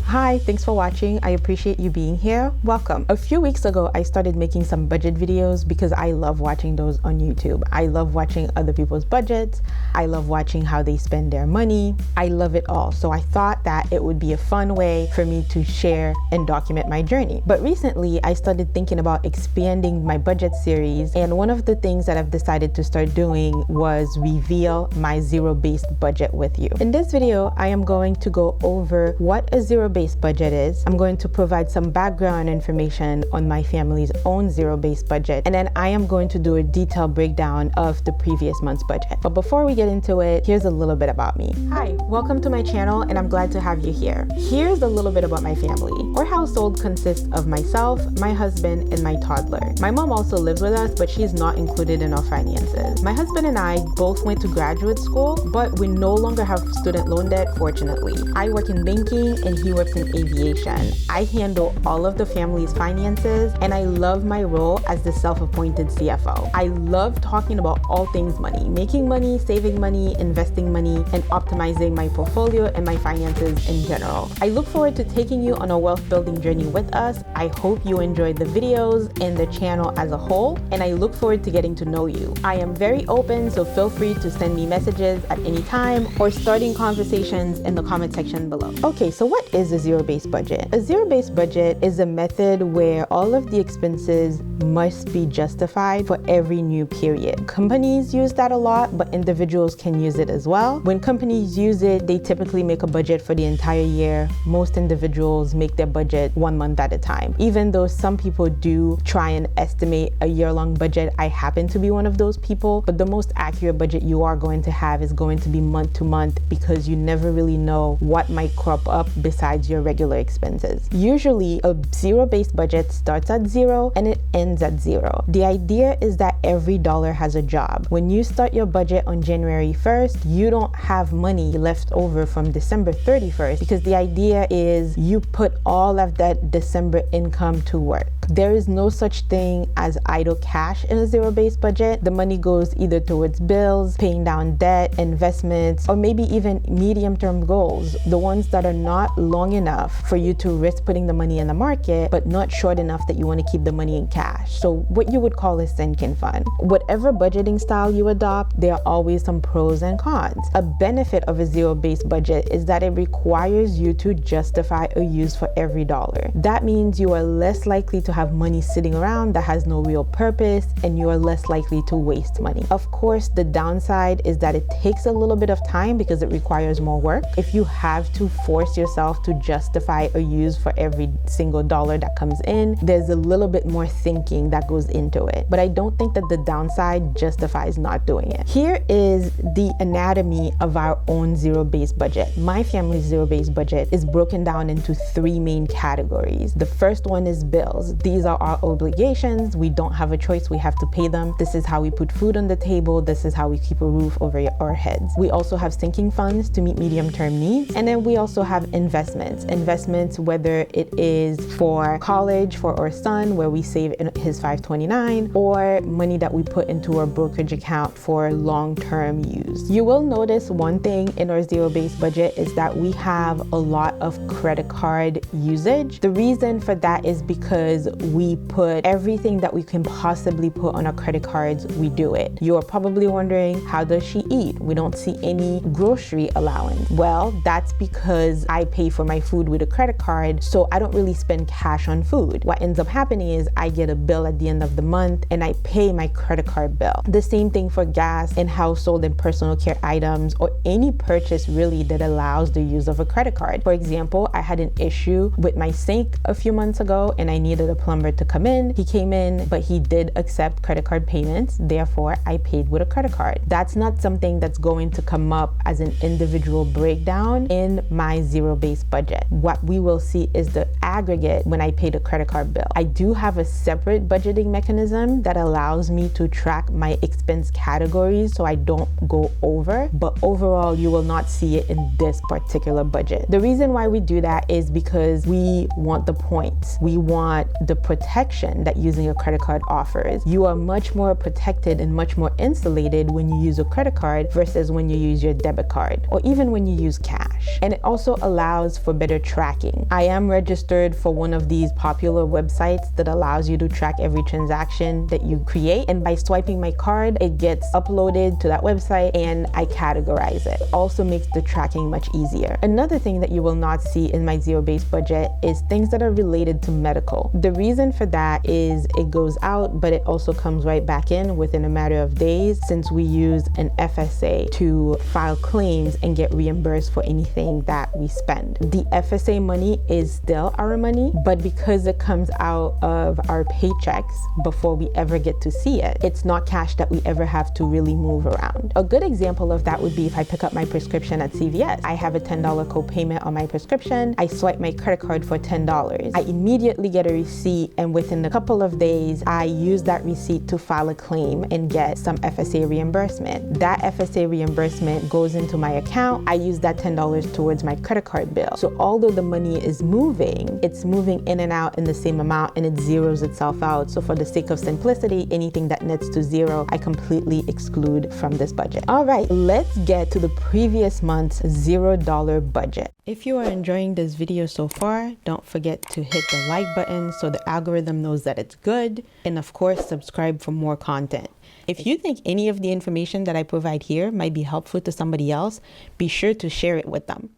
Hi, thanks for watching. I appreciate you being here. Welcome. A few weeks ago, I started making some budget videos because I love watching those on YouTube. I love watching other people's budgets. I love watching how they spend their money. I love it all. So I thought that it would be a fun way for me to share and document my journey. But recently, I started thinking about expanding my budget series. And one of the things that I've decided to start doing was reveal my zero-based budget with you. In this video, I am going to go over what a zero-based budget is. I'm going to provide some background information on my family's own zero-based budget, and then I am going to do a detailed breakdown of the previous month's budget. But before we get into it, here's a little bit about me. Hi, welcome to my channel, and I'm glad to have you here. Here's a little bit about my family. Our household consists of myself, my husband, and my toddler. My mom also lives with us, but she's not included in our finances. My husband and I both went to graduate school, but we no longer have student loan debt, fortunately. I work in banking and he works in aviation. I handle all of the family's finances, and I love my role as the self-appointed CFO. I love talking about all things money, making money, saving money, investing money, and optimizing my portfolio and my finances in general. I look forward to taking you on a wealth building journey with us. I hope you enjoyed the videos and the channel as a whole, and I look forward to getting to know you. I am very open, so feel free to send me messages at any time or starting conversations in the comment section below. Okay, so what is a zero-based budget? A zero-based budget is a method where all of the expenses must be justified for every new period. Companies use that a lot, but individuals can use it as well. When companies use it, they typically make a budget for the entire year. Most individuals make their budget 1 month at a time. Even though some people do try and estimate a year-long budget, I happen to be one of those people, but the most accurate budget you are going to have is going to be month to month, because you never really know what might crop up besides your regular expenses. Usually a zero-based budget starts at zero and it ends at zero. The idea is that every dollar has a job. When you start your budget on January 1st, you don't have money left over from December 31st, because the idea is you put all of that December income to work. There is no such thing as idle cash in a zero-based budget. The money goes either towards bills, paying down debt, investments, or maybe even medium-term goals, the ones that are not long enough for you to risk putting the money in the market, but not short enough that you want to keep the money in cash. So what you would call a sinking fund. Whatever budgeting style you adopt, there are always some pros and cons. A benefit of a zero-based budget is that it requires you to justify a use for every dollar. That means you are less likely to have money sitting around that has no real purpose, and you are less likely to waste money. Of course, the downside is that it takes a little bit of time because it requires more work. If you have to force yourself to justify a use for every single dollar that comes in, there's a little bit more thinking that goes into it. But I don't think that the downside justifies not doing it. Here is the anatomy of our own zero-based budget. My family's zero-based budget is broken down into 3 main categories. The first one is bills. These are our obligations. We don't have a choice. We have to pay them. This is how we put food on the table. This is how we keep a roof over our heads. We also have sinking funds to meet medium-term needs. And then we also have investments. Investments, whether it is for college for our son, where we save in his 529, or money that we put into our brokerage account for long-term use. You will notice one thing in our zero-based budget is that we have a lot of credit card usage. The reason for that is because we put everything that we can possibly put on our credit cards, we do it. You are probably wondering, how does she eat? We don't see any grocery allowance. Well, that's because I pay for my food with a credit card, so I don't really spend cash on food. What ends up happening is I get a bill at the end of the month and I pay my credit card bill. The same thing for gas and household and personal care items, or any purchase really that allows the use of a credit card. For example, I had an issue with my sink a few months ago and I needed a plumber to come in. He came in, but he did accept credit card payments. Therefore, I paid with a credit card. That's not something that's going to come up as an individual breakdown in my zero-based budget. What we will see is the aggregate when I pay the credit card bill. I do have a separate budgeting mechanism that allows me to track my expense categories so I don't go over, but overall, you will not see it in this particular budget. The reason why we do that is because we want the points. We want the protection that using a credit card offers. You are much more protected and much more insulated when you use a credit card versus when you use your debit card or even when you use cash. And it also allows for better tracking. I am registered for one of these popular websites that allows you to track every transaction that you create, and by swiping my card, it gets uploaded to that website and I categorize it. Also makes the tracking much easier. Another thing that you will not see in my zero-based budget is things that are related to medical. The reason for that is it goes out, but it also comes right back in within a matter of days, since we use an FSA to file claims and get reimbursed for anything that we spend. The FSA money is still our money, but because it comes out of our paychecks before we ever get to see it, it's not cash that we ever have to really move around. A good example of that would be if I pick up my prescription at CVS. I have a $10 copayment on my prescription. I swipe my credit card for $10. I immediately get a receipt, and within a couple of days, I use that receipt to file a claim and get some FSA reimbursement. That FSA reimbursement goes into my account. I use that $10 towards my credit card bill. So although the money is moving, it's moving in and out in the same amount and it zeroes itself out. So for the sake of simplicity, anything that nets to zero, I completely exclude from this budget. All right, let's get to the previous month's $0 budget. If you are enjoying this video so far, don't forget to hit the like button so the algorithm knows that it's good. And of course, subscribe for more content. If you think any of the information that I provide here might be helpful to somebody else, be sure to share it with them.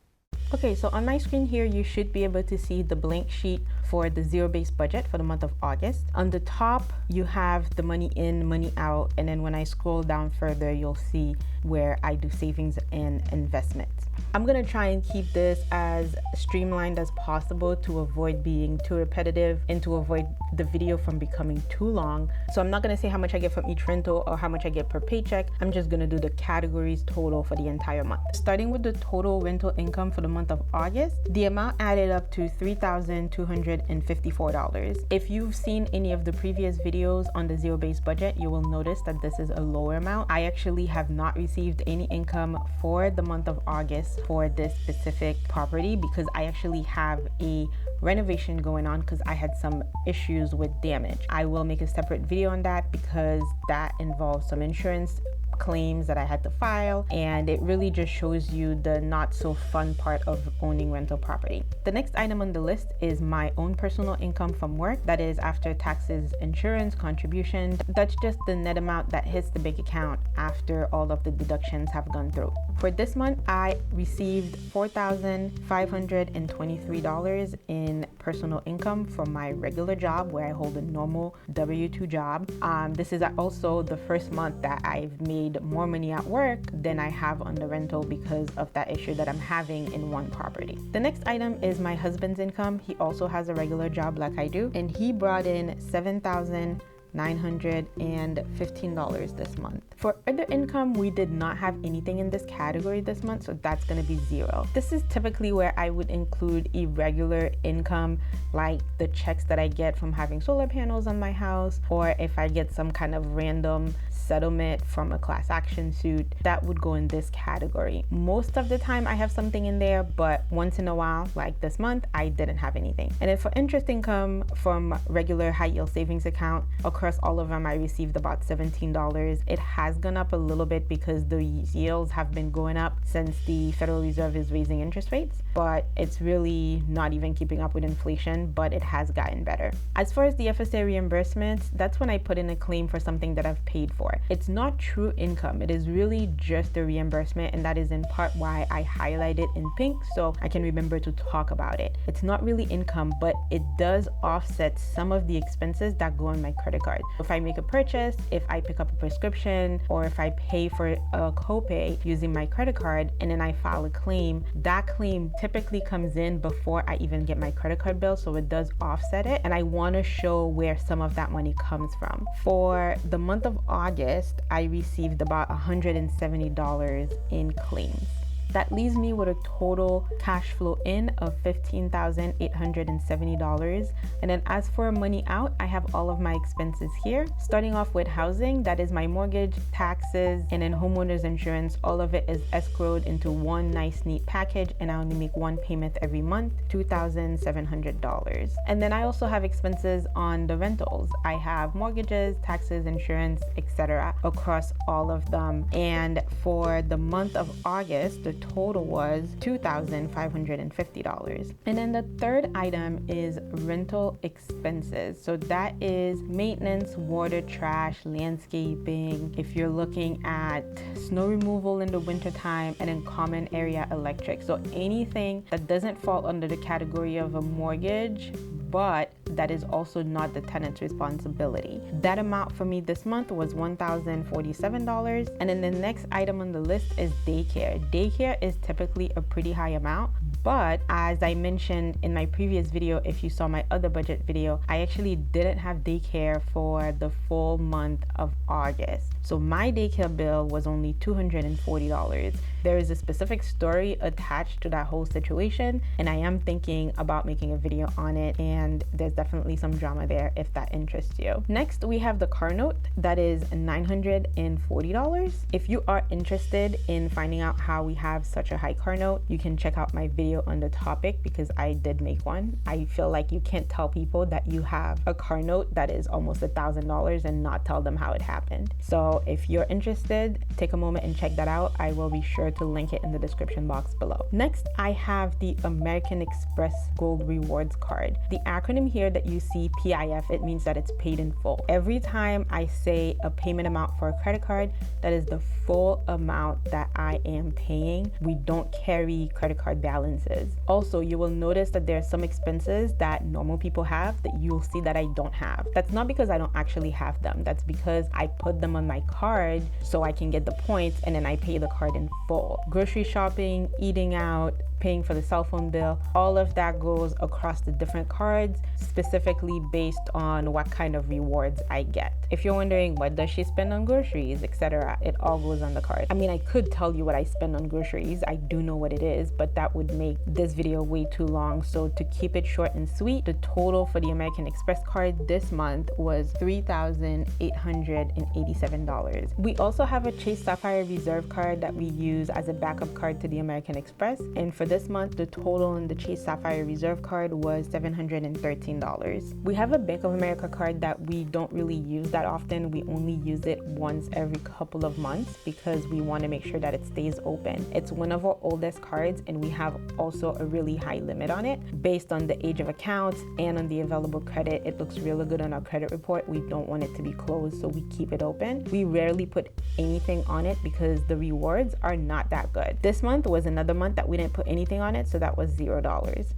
Okay, so on my screen here, you should be able to see the blank sheet for the zero-based budget for the month of August. On the top, you have the money in, money out, and then when I scroll down further, you'll see where I do savings and investments. I'm gonna try and keep this as streamlined as possible to avoid being too repetitive and to avoid the video from becoming too long. So I'm not gonna say how much I get from each rental or how much I get per paycheck. I'm just gonna do the categories total for the entire month. Starting with the total rental income for the month of August, the amount added up to $3,254. If you've seen any of the previous videos on the zero-based budget, you will notice that this is a lower amount. I actually have not received any income for the month of August for this specific property because I actually have a renovation going on because I had some issues with damage. I will make a separate video on that because that involves some insurance claims that I had to file, and it really just shows you the not so fun part of owning rental property. The next item on the list is my own personal income from work. That is after taxes, insurance, contribution. That's just the net amount that hits the bank account after all of the deductions have gone through. For this month, I received $4,523 in personal income from my regular job where I hold a normal W-2 job. This is also the first month that I've made more money at work than I have on the rental because of that issue that I'm having in one property. The next item is my husband's income. He also has a regular job like I do, and he brought in $7,915 this month. For other income, we did not have anything in this category this month, so that's going to be zero. This is typically where I would include irregular income, like the checks that I get from having solar panels on my house, or if I get some kind of random settlement from a class action suit, that would go in this category. Most of the time I have something in there, but once in a while, like this month, I didn't have anything. And then for interest income from regular high yield savings account, across all of them, I received about $17. It has gone up a little bit because the yields have been going up since the Federal Reserve is raising interest rates, but it's really not even keeping up with inflation, but it has gotten better. As far as the FSA reimbursements, that's when I put in a claim for something that I've paid for. It's not true income. It is really just a reimbursement, and that is in part why I highlight it in pink so I can remember to talk about it. It's not really income, but it does offset some of the expenses that go on my credit card. If I make a purchase, if I pick up a prescription, or if I pay for a copay using my credit card and then I file a claim, that claim typically comes in before I even get my credit card bill, so it does offset it, and I want to show where some of that money comes from. For the month of August, I received about $170 in claims. That leaves me with a total cash flow in of $15,870. And then as for money out, I have all of my expenses here. Starting off with housing, that is my mortgage, taxes, and then homeowner's insurance. All of it is escrowed into one nice neat package, and I only make one payment every month, $2,700. And then I also have expenses on the rentals. I have mortgages, taxes, insurance, etc. across all of them. And for the month of August, the total was $2,550. And then the third item is rental expenses. So that is maintenance, water, trash, landscaping. If you're looking at snow removal in the wintertime, and then common area electric. So anything that doesn't fall under the category of a mortgage, but that is also not the tenant's responsibility. That amount for me this month was $1,047. And then the next item on the list is daycare. Daycare is typically a pretty high amount, but as I mentioned in my previous video, if you saw my other budget video, I actually didn't have daycare for the full month of August. So my daycare bill was only $240. There is a specific story attached to that whole situation, and I am thinking about making a video on it, and there's definitely some drama there if that interests you. Next, we have the car note. That is $940. If you are interested in finding out how we have such a high car note, you can check out my video on the topic because I did make one. I feel like you can't tell people that you have a car note that is almost $1,000 and not tell them how it happened. So if you're interested, take a moment and check that out. I will be sure to link it in the description box below. Next, I have the American Express Gold Rewards card. The acronym here that you see, PIF, it means that it's paid in full. Every time I say a payment amount for a credit card, that is the full amount that I am paying. We don't carry credit card balances. Also, you will notice that there are some expenses that normal people have that you'll see that I don't have. That's not because I don't actually have them. That's because I put them on my card so I can get the points, and then I pay the card in full. Grocery shopping, eating out, paying for the cell phone bill, all of that goes across the different cards, specifically based on what kind of rewards I get. If you're wondering what does she spend on groceries, etc., it all goes on the card. I mean, I could tell you what I spend on groceries. I do know what it is, but that would make this video way too long. So to keep it short and sweet, the total for the American Express card this month was $3,887. We also have a Chase Sapphire Reserve card that we use as a backup card to the American Express, and for this month, the total on the Chase Sapphire Reserve card was $713. We have a Bank of America card that we don't really use that often. We only use it once every couple of months because we want to make sure that it stays open. It's one of our oldest cards, and we have also a really high limit on it. Based on the age of accounts and on the available credit, it looks really good on our credit report. We don't want it to be closed, so we keep it open. We rarely put anything on it because the rewards are not that good. This month was another month that we didn't put anything on it, so that was $0.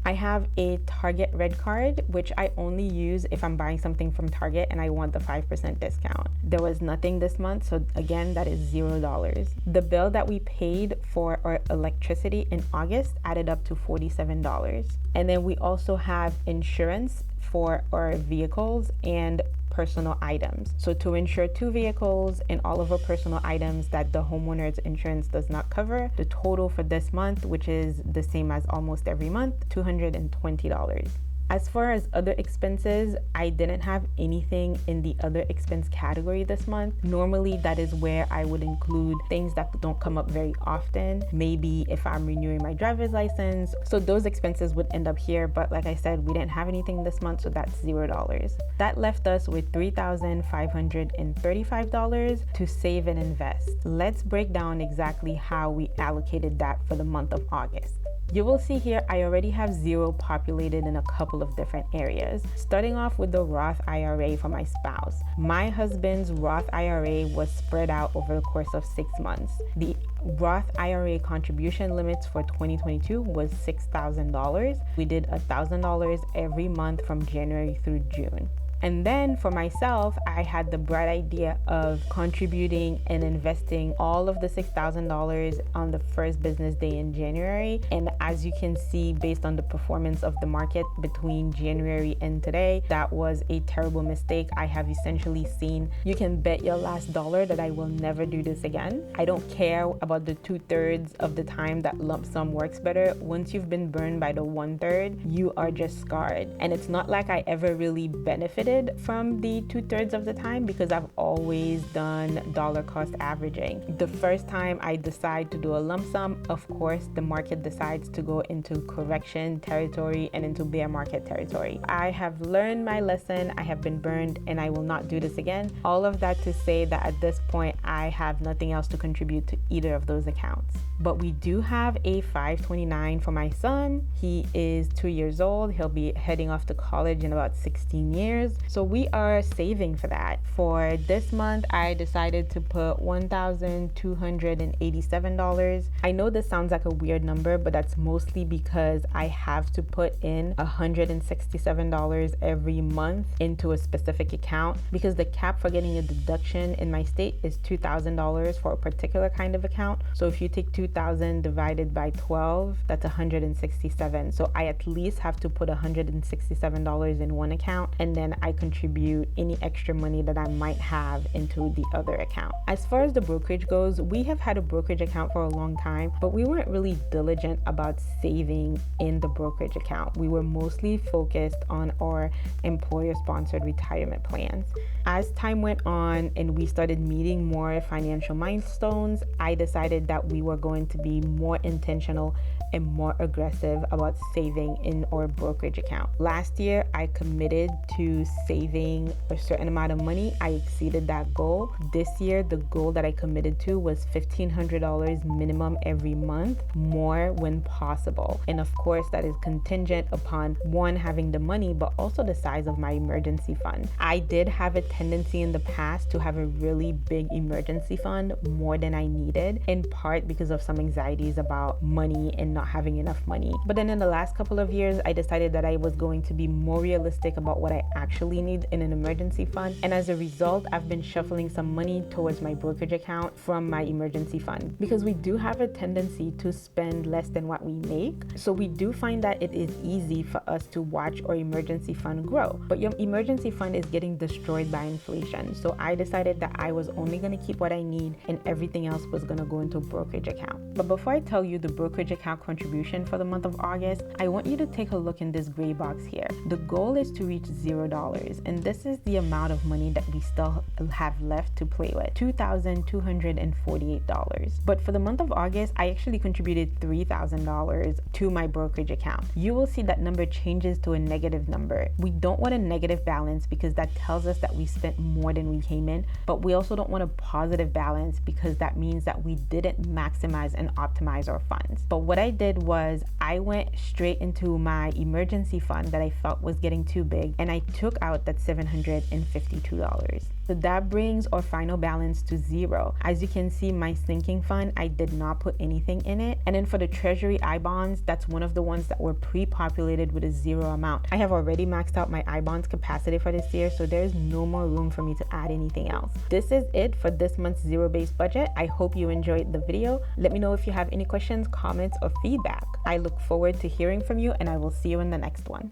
I have a Target Red card, which I only use if I'm buying something from Target and I want the 5% discount. There was nothing this month, so again, that is $0. The bill that we paid for our electricity in August added up to $47. And then we also have insurance for our vehicles and personal items. So to insure 2 vehicles and all of our personal items that the homeowner's insurance does not cover, the total for this month, which is the same as almost every month, $220. As far as other expenses, I didn't have anything in the other expense category this month. Normally, that is where I would include things that don't come up very often. Maybe if I'm renewing my driver's license. So those expenses would end up here. But like I said, we didn't have anything this month, so that's $0. That left us with $3,535 to save and invest. Let's break down exactly how we allocated that for the month of August. You will see here I already have $0 populated in a couple of different areas. Starting off with the Roth IRA for my spouse. My husband's Roth IRA was spread out over the course of 6 months. The Roth IRA contribution limits for 2022 was $6,000. We did $1,000 every month from January through June. And then for myself, I had the bright idea of contributing and investing all of the $6,000 on the first business day in January. And as you can see, based on the performance of the market between January and today, that was a terrible mistake. I have essentially seen, you can bet your last dollar that I will never do this again. I don't care about the 2/3 of the time that lump sum works better. Once you've been burned by the 1/3, you are just scarred. And it's not like I ever really benefited from the 2/3 of the time because I've always done dollar cost averaging. The first time I decide to do a lump sum, of course, the market decides to go into correction territory and into bear market territory. I have learned my lesson. I have been burned and I will not do this again. All of that to say that at this point, I have nothing else to contribute to either of those accounts. But we do have a 529 for my son. He is 2 years old. He'll be heading off to college in about 16 years. So we are saving for that. For this month, I decided to put $1,287. I know this sounds like a weird number, but that's mostly because I have to put in $167 every month into a specific account because the cap for getting a deduction in my state is $2,000 for a particular kind of account. So if you take 2,000 divided by 12, that's 167. So I at least have to put $167 in one account, and then I contribute any extra money that I might have into the other account. As far as the brokerage goes, we have had a brokerage account for a long time, but we weren't really diligent about saving in the brokerage account. We were mostly focused on our employer-sponsored retirement plans. As time went on and we started meeting more financial milestones, I decided that we were going to be more intentional and more aggressive about saving in our brokerage account. Last year, I committed to saving a certain amount of money. I exceeded that goal. This year, the goal that I committed to was $1,500 minimum every month, more when possible. And of course, that is contingent upon one, having the money, but also the size of my emergency fund. I did have a tendency in the past to have a really big emergency fund, more than I needed, in part because of some anxieties about money and not having enough money. But then in the last couple of years, I decided that I was going to be more realistic about what I actually need in an emergency fund. And as a result, I've been shuffling some money towards my brokerage account from my emergency fund because we do have a tendency to spend less than what we make. So we do find that it is easy for us to watch our emergency fund grow. But your emergency fund is getting destroyed by inflation. So I decided that I was only going to keep what I need and everything else was going to go into a brokerage account. But before I tell you the brokerage account contribution for the month of August, I want you to take a look in this gray box here. The goal is to reach $0, and this is the amount of money that we still have left to play with, $2,248. But for the month of August, I actually contributed $3,000 to my brokerage account. You will see that number changes to a negative number. We don't want a negative balance because that tells us that we spent more than we came in, but we also don't want a positive balance because that means that we didn't maximize and optimize our funds. But what I did was I went straight into my emergency fund that I felt was getting too big, and I took out that $752. So that brings our final balance to $0. As you can see, my sinking fund, I did not put anything in it. And then for the Treasury I bonds, that's one of the ones that were pre-populated with a $0 amount. I have already maxed out my I bonds capacity for this year, so there's no more room for me to add anything else. This is it for this month's zero-based budget. I hope you enjoyed the video. Let me know if you have any questions, comments, or feedback. I look forward to hearing from you, and I will see you in the next one.